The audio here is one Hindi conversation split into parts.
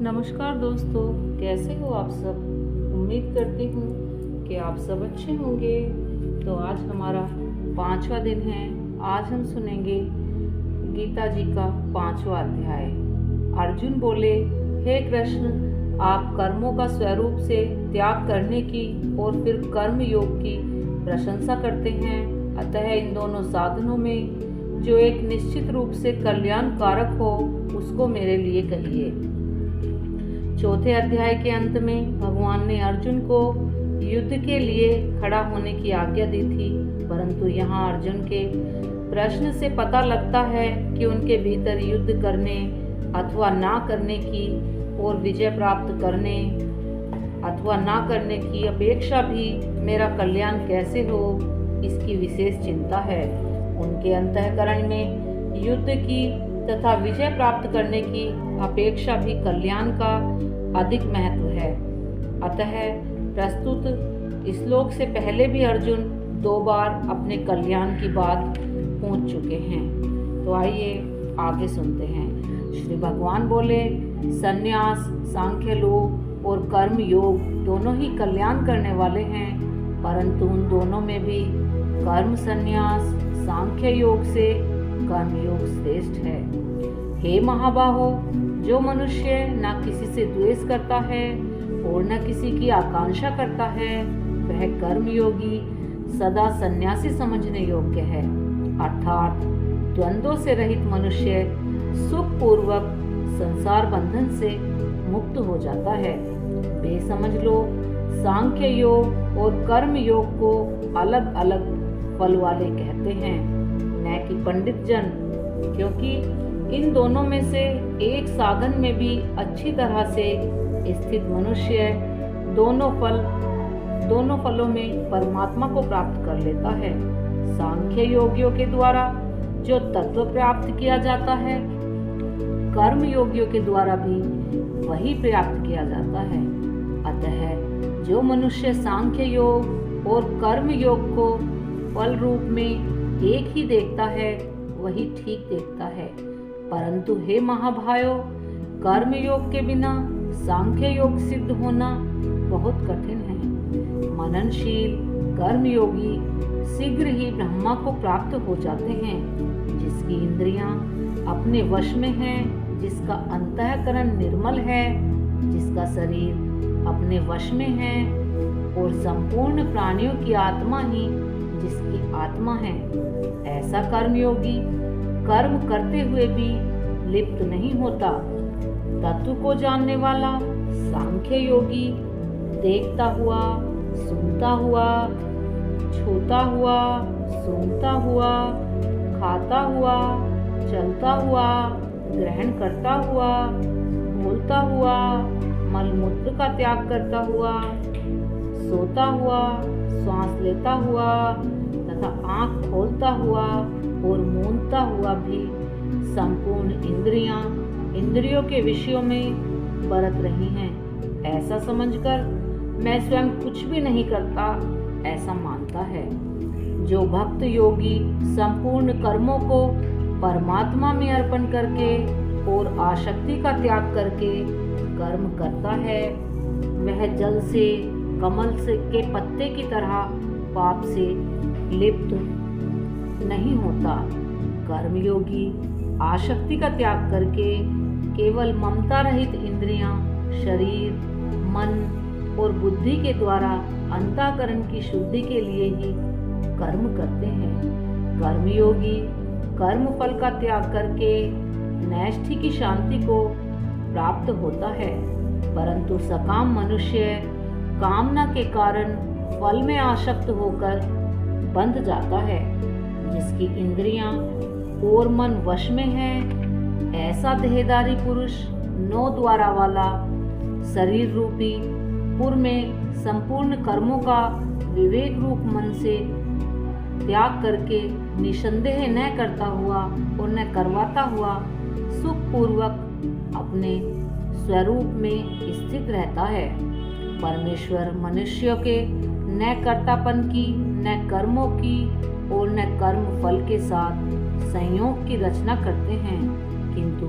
नमस्कार दोस्तों, कैसे हो आप सब। उम्मीद करती हूँ कि आप सब अच्छे होंगे। तो आज हमारा 5वां दिन है। आज हम सुनेंगे गीता जी का 5वां अध्याय। अर्जुन बोले, हे कृष्ण, आप कर्मों का स्वरूप से त्याग करने की और फिर कर्म योग की प्रशंसा करते हैं। अतः इन दोनों साधनों में जो एक निश्चित रूप से कल्याणकारक हो उसको मेरे लिए कहिए। चौथे अध्याय के अंत में भगवान ने अर्जुन को युद्ध के लिए खड़ा होने की आज्ञा दी थी, परंतु यहाँ अर्जुन के प्रश्न से पता लगता है कि उनके भीतर युद्ध करने अथवा ना करने की और विजय प्राप्त करने अथवा ना करने की अपेक्षा भी मेरा कल्याण कैसे हो, इसकी विशेष चिंता है। उनके अंतःकरण में युद्ध की तथा विजय प्राप्त करने की अपेक्षा भी कल्याण का अधिक महत्व है। अतः प्रस्तुत श्लोक से पहले भी अर्जुन 2 बार अपने कल्याण की बात पूछ चुके हैं। तो आइए आगे सुनते हैं। श्री भगवान बोले, संन्यास, सांख्य योग और कर्म योग दोनों ही कल्याण करने वाले हैं, परंतु उन दोनों में भी कर्म संन्यास सांख्य योग से कर्म योग श्रेष्ठ है। हे महाबाहो, जो मनुष्य न किसी से द्वेष करता है और न किसी की आकांक्षा करता है, वह कर्म योगी सदा सन्यासी समझने योग्य है। अर्थात द्वंद्वों से रहित मनुष्य सुख पूर्वक संसार बंधन से मुक्त हो जाता है। वे समझ लो, सांख्य योग और कर्म योग को अलग अलग फल वाले कहते हैं, न कि पंडित जन, क्योंकि इन दोनों में से एक साधन में भी अच्छी तरह से स्थित मनुष्य दोनों फलों में परमात्मा को प्राप्त कर लेता है। सांख्य योगियों के द्वारा जो तत्व प्राप्त किया जाता है, कर्म योगियों के द्वारा भी वही प्राप्त किया जाता है। अतः जो मनुष्य सांख्य योग और कर्म योग को फल रूप में एक ही देखता है, वही ठीक देखता है। परंतु हे महाभायो, कर्म योग के बिना सांख्य योग सिद्ध होना बहुत कठिन है। मननशील कर्म योगी शीघ्र ही ब्रह्मा को प्राप्त हो जाते हैं। जिसकी इंद्रियां अपने वश में हैं, जिसका अंतःकरण निर्मल है, जिसका शरीर अपने वश में है और संपूर्ण प्राणियों की आत्मा ही जिसकी आत्मा है, ऐसा कर्मयोगी कर्म करते हुए भी लिप्त नहीं होता। तत्व को जानने वाला सांख्य योगी देखता हुआ, सुनता हुआ, छूता हुआ, सूंघता हुआ, खाता हुआ, चलता हुआ, ग्रहण करता हुआ, बोलता हुआ, मलमूत्र का त्याग करता हुआ, सोता हुआ, श्वास लेता हुआ तथा आँख खोलता हुआ और मूंदता हुआ भी संपूर्ण इंद्रियों के विषयों में बरत रही हैं। ऐसा समझकर मैं स्वयं कुछ भी नहीं करता, ऐसा मानता है। जो भक्त योगी संपूर्ण कर्मों को परमात्मा में अर्पण करके और आसक्ति का त्याग करके कर्म करता है, वह जल से कमल से के पत्ते की तरह पाप से लिप्त नहीं होता। कर्मयोगी आसक्ति का त्याग करके केवल ममता रहित इंद्रियां, शरीर, मन और बुद्धि के द्वारा अंतःकरण की शुद्धि के लिए ही कर्म करते हैं। कर्मयोगी कर्म फल का त्याग करके नैष्ठि की शांति को प्राप्त होता है, परंतु सकाम मनुष्य कामना के कारण फल में आसक्त होकर बंध जाता है। जिसकी इंद्रियां और मन वश में है, ऐसा देहधारी पुरुष 9 द्वारा वाला शरीर रूपी पुर में संपूर्ण कर्मों का विवेक रूप मन से त्याग करके निसंदेह न करता हुआ और न करवाता हुआ सुख पूर्वक अपने स्वरूप में स्थित रहता है। परमेश्वर मनुष्यों के न कर्तापन की, न कर्मों की और न कर्म फल के साथ संयोग की रचना करते हैं, किंतु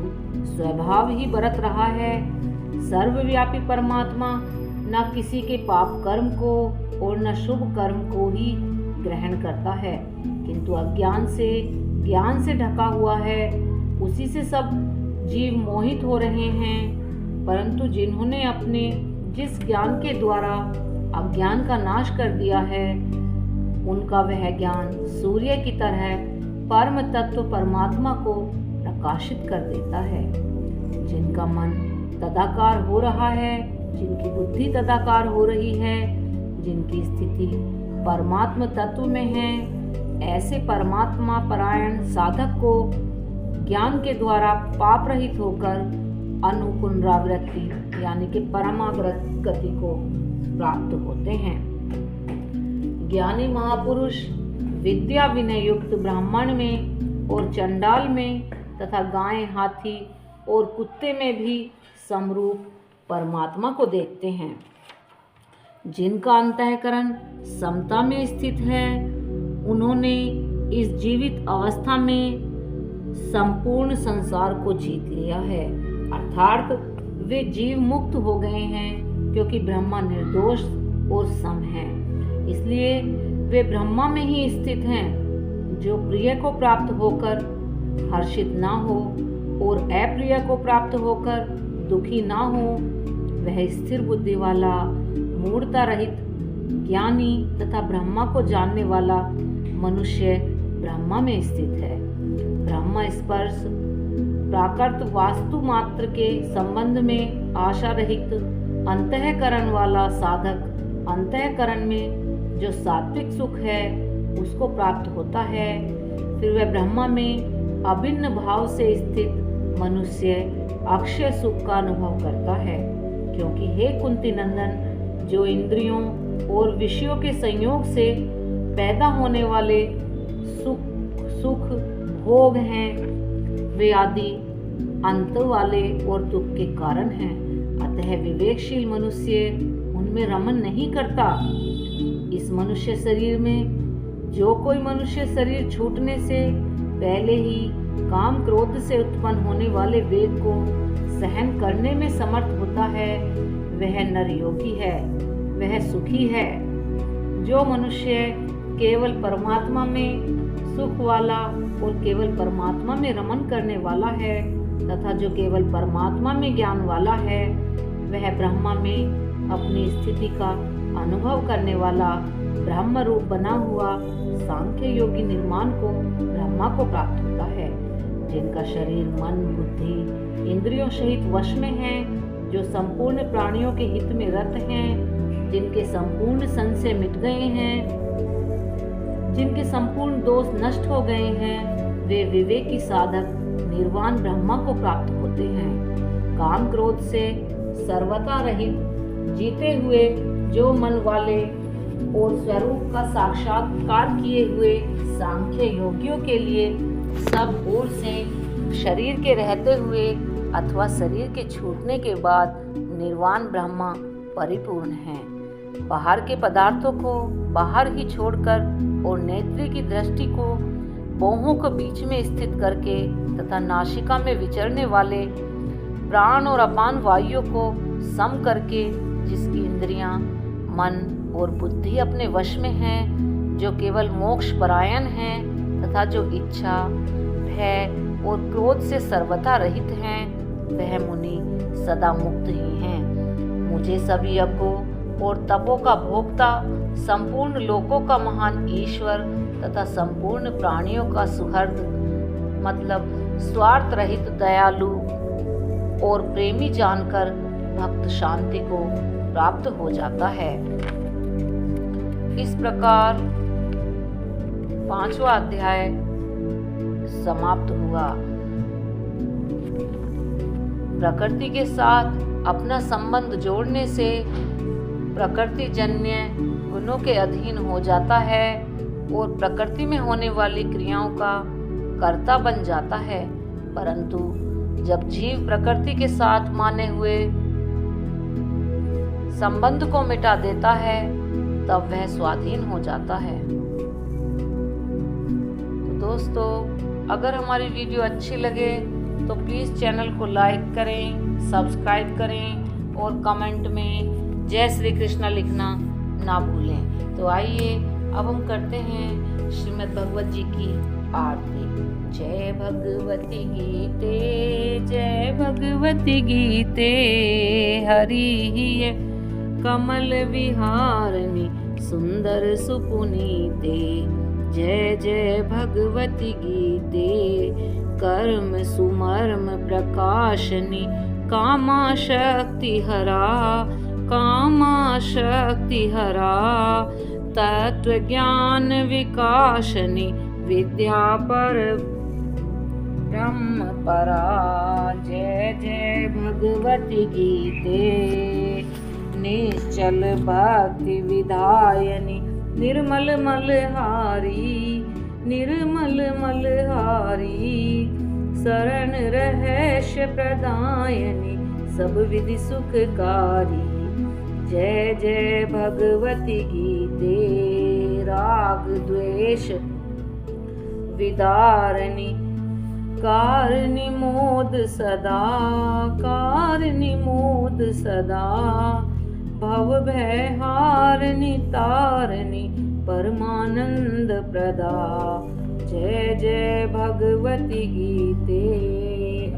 स्वभाव ही बरत रहा है सर्वव्यापी परमात्मा न किसी के पाप कर्म को और न शुभ कर्म को ही ग्रहण करता है, किंतु अज्ञान से ज्ञान से ढका हुआ है। उसी से सब जीव मोहित हो रहे हैं। परंतु जिन्होंने अपने जिस ज्ञान के द्वारा अज्ञान का नाश कर दिया है, उनका वह ज्ञान सूर्य की तरह परम तत्व परमात्मा को प्रकाशित कर देता है। जिनका मन तदाकार हो रहा है, जिनकी बुद्धि तदाकार हो रही है, जिनकी स्थिति परमात्मा तत्व में है, ऐसे परमात्मा परायण साधक को ज्ञान के द्वारा पाप रहित होकर अनुपुनरावृत्ति यानी कि परमागत गति को प्राप्त होते हैं। ज्ञानी महापुरुष विद्या विनय युक्त ब्राह्मण में और चंडाल में तथा गाय, हाथी और कुत्ते में भी समरूप परमात्मा को देखते हैं। जिनका अंतःकरण समता में स्थित है, उन्होंने इस जीवित अवस्था में संपूर्ण संसार को जीत लिया है, अर्थात वे जीव मुक्त हो गए हैं, क्योंकि ब्रह्मा निर्दोष और सम है। इसलिए वे ब्रह्मा में ही स्थित हैं। जो प्रिय को प्राप्त होकर हर्षित ना हो और अप्रिय को प्राप्त होकर दुखी ना हो, वह स्थिर बुद्धि वाला, मूढ़ता रहित, ज्ञानी तथा ब्रह्मा को जानने वाला मनुष्य ब्रह्मा में स्थित है। ब्रह्म स्पर्श प्राकृत वास्तु मात्र के संबंध में आशा रहित अंतःकरण वाला साधक अंतःकरण में जो सात्विक सुख है उसको प्राप्त होता है। फिर वह ब्रह्मा में अभिन्न भाव से स्थित मनुष्य अक्षय सुख का अनुभव करता है, क्योंकि हे कुंती नंदन, जो इंद्रियों और विषयों के संयोग से पैदा होने वाले सुख भोग हैं, वे आदि अंत वाले और दुख के कारण हैं। अतः विवेकशील मनुष्य उनमें रमन नहीं करता। इस मनुष्य शरीर में जो कोई मनुष्य शरीर छूटने से पहले ही काम क्रोध से उत्पन्न होने वाले वेग को सहन करने में समर्थ होता है, वह नर योगी है, वह सुखी है। जो मनुष्य केवल परमात्मा में सुख वाला और केवल परमात्मा में रमन करने वाला है तथा जो केवल परमात्मा में ज्ञान वाला है, वह ब्रह्मा में अपनी स्थिति का अनुभव करने वाला ब्रह्म रूप बना हुआ सांख्य योगी निर्माण को ब्रह्मा को प्राप्त होता है। जिनका शरीर, मन, बुद्धि, इंद्रियों सहित वश में है, जो संपूर्ण प्राणियों के हित में रत हैं, जिनके संपूर्ण संशय मिट गए हैं, जिनके संपूर्ण दोष नष्ट हो गए हैं, वे विवेकी साधक निर्वाण ब्रह्मा को प्राप्त होते हैं। काम क्रोध से सर्वथा रहित जीते हुए जो मन वाले और स्वरूप का साक्षात्कार किए हुए सांख्य योगियों के लिए सब ओर से शरीर के रहते हुए अथवा शरीर के छूटने के बाद निर्वाण ब्रह्मा परिपूर्ण है। बाहर के पदार्थों को बाहर ही छोड़कर और नेत्री की दृष्टि को बाहों के बीच में स्थित करके तथा नासिका में विचरने वाले प्राण और अपान वायुओं को सम करके, जिसकी इंद्रियां, मन और बुद्धि अपने वश में हैं, जो केवल मोक्ष परायण हैं तथा जो इच्छा, भय और क्रोध से सर्वथा रहित हैं, वह मुनि सदा मुक्त ही हैं। मुझे सब यज्ञों और तपों का भोक्ता, संपूर्ण लोकों का महान ईश्वर तथा संपूर्ण प्राणियों का सुहृद मतलब स्वार्थ रहित दयालु और प्रेमी जानकर भक्त शांति को प्राप्त हो जाता है। इस प्रकार 5वां अध्याय समाप्त हुआ। प्रकृति के साथ अपना संबंध जोड़ने से प्रकृति जन्य गुणों के अधीन हो जाता है और प्रकृति में होने वाली क्रियाओं का कर्ता बन जाता है। परंतु जब जीव प्रकृति के साथ माने हुए संबंध को मिटा देता है, तब वह स्वाधीन हो जाता है। तो दोस्तों, अगर हमारी वीडियो अच्छी लगे तो प्लीज़ चैनल को लाइक करें, सब्सक्राइब करें और कमेंट में जय श्री कृष्ण लिखना ना भूलें। तो आइए अब हम करते हैं श्रीमद् भगवत जी की आरती। जय भगवती गीते, जय भगवती गीते, हरि कमल विहारिणी सुंदर सुपुनीते। जय जय भगवती गीते, कर्म सुमर्म प्रकाशनी, कामा शक्ति हरा, कामा शक्ति हरा, तत्व ज्ञान विकासनी, विद्या पर ब्रह्म परा। जय जय भगवती गीते, निश्चल भक्ति विधायनी, निर्मल मलहारी, निर्मल मलहारी, शरण रहस्य प्रदायनी, सब विधि सुखकारी। जय जय भगवती गीते, राग द्वेष विदारणी, कारिणी मोद सदा, कारिणी मोद सदा, भव भय हारिणी तारिणी, परमानंद प्रदा। जय जय भगवती गीते,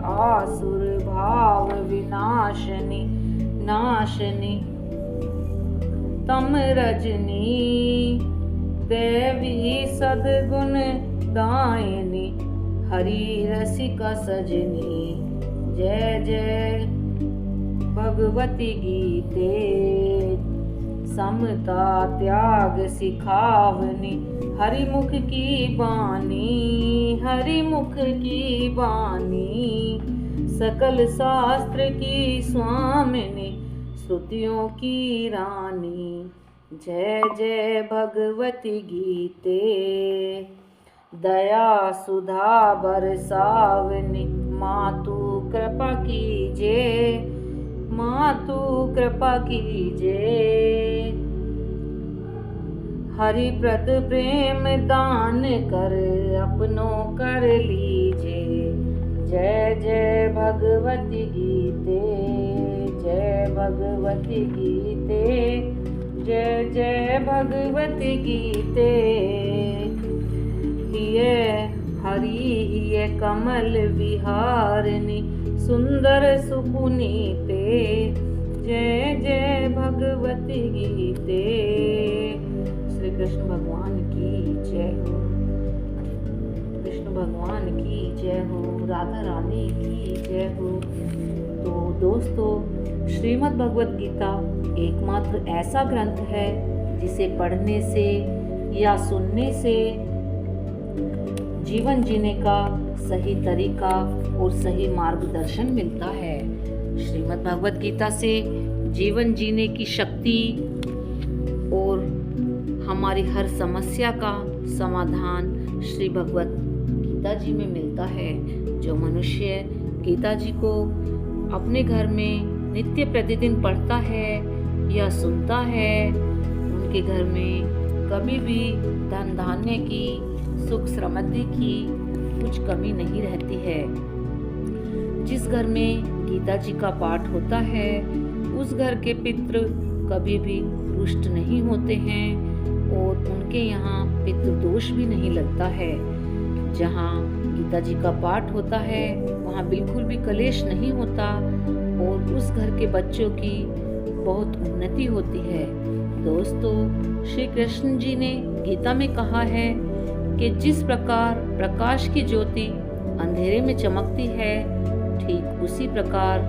आसुर भाव विनाशनी, नाशनी, तम रजनी, देवी सद्गुण दायिनी, हरि रसिका सजनी। जय जय भगवती गीते, समता त्याग सिखावनी, हरिमुख की बानी, हरिमुख की बानी, सकल शास्त्र की स्वामिनी, श्रुतियों की रानी। जय जय भगवती गीते, दया सुधा बरसावनी, मातु कृपा कीजे, मातु कृपा कीजे, हरि प्रद प्रेम दान कर अपनों कर लीजे। जय जय भगवती गीते, जय भगवती गीते, जय जय भगवती गीते। हिये हरि हिये कमल विहारिणी, सुंदर सुपुनीते। जय जय भगवती गीते। श्री कृष्ण भगवान की जय हो, कृष्ण भगवान की जय हो, राधा रानी की जय हो। तो दोस्तों, श्रीमद् भगवत गीता एकमात्र ऐसा ग्रंथ है जिसे पढ़ने से या सुनने से जीवन जीने का सही तरीका और सही मार्गदर्शन मिलता है। श्रीमद् भगवत गीता से जीवन जीने की शक्ति और हमारी हर समस्या का समाधान श्री भगवत गीता जी में मिलता है। जो मनुष्य गीता जी को अपने घर में नित्य प्रतिदिन पढ़ता है या सुनता है, उनके घर में कभी भी धन धान्य की, सुख समृद्धि की कुछ कमी नहीं रहती है। जिस घर में गीता जी का पाठ होता है, उस घर के पितृ कभी भी रुष्ट नहीं होते हैं और उनके यहाँ पितृदोष भी नहीं लगता है। जहाँ गीता जी का पाठ होता है, वहाँ बिल्कुल भी कलेश नहीं होता और उस घर के बच्चों की बहुत उन्नति होती है। दोस्तों, श्री कृष्ण जी ने गीता में कहा है कि जिस प्रकार प्रकाश की ज्योति अंधेरे में चमकती है, ठीक उसी प्रकार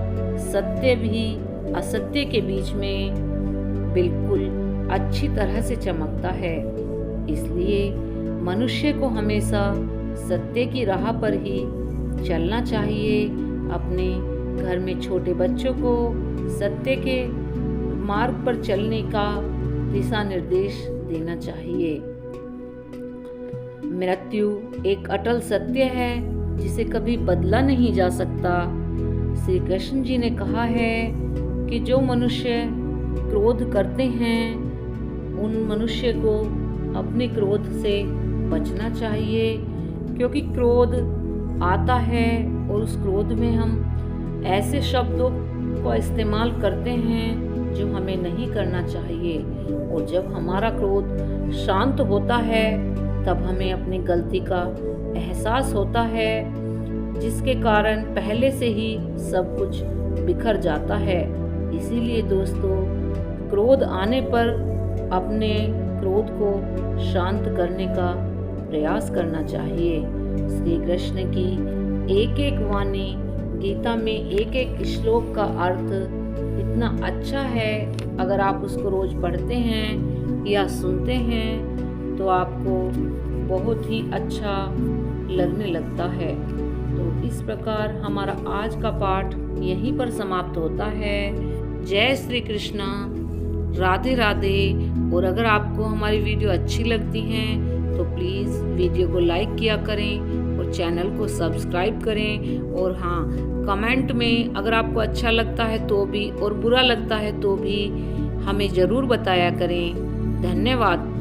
सत्य भी असत्य के बीच में बिल्कुल अच्छी तरह से चमकता है। इसलिए मनुष्य को हमेशा सत्य की राह पर ही चलना चाहिए। अपने घर में छोटे बच्चों को सत्य के मार्ग पर चलने का दिशा निर्देश देना चाहिए। मृत्यु एक अटल सत्य है जिसे कभी बदला नहीं जा सकता। श्री कृष्ण जी ने कहा है कि जो मनुष्य क्रोध करते हैं, उन मनुष्य को अपने क्रोध से बचना चाहिए, क्योंकि क्रोध आता है और उस क्रोध में हम ऐसे शब्दों का इस्तेमाल करते हैं जो हमें नहीं करना चाहिए। और जब हमारा क्रोध शांत होता है तब हमें अपनी गलती का एहसास होता है, जिसके कारण पहले से ही सब कुछ बिखर जाता है। इसीलिए दोस्तों, क्रोध आने पर अपने क्रोध को शांत करने का प्रयास करना चाहिए। श्री कृष्ण की एक एक वाणी, गीता में एक एक श्लोक का अर्थ इतना अच्छा है। अगर आप उसको रोज पढ़ते हैं या सुनते हैं तो आपको बहुत ही अच्छा लगने लगता है। तो इस प्रकार हमारा आज का पाठ यहीं पर समाप्त होता है। जय श्री कृष्णा, राधे राधे। और अगर आपको हमारी वीडियो अच्छी लगती हैं तो प्लीज़ वीडियो को लाइक किया करें और चैनल को सब्सक्राइब करें। और हाँ, कमेंट में अगर आपको अच्छा लगता है तो भी और बुरा लगता है तो भी हमें ज़रूर बताया करें। धन्यवाद।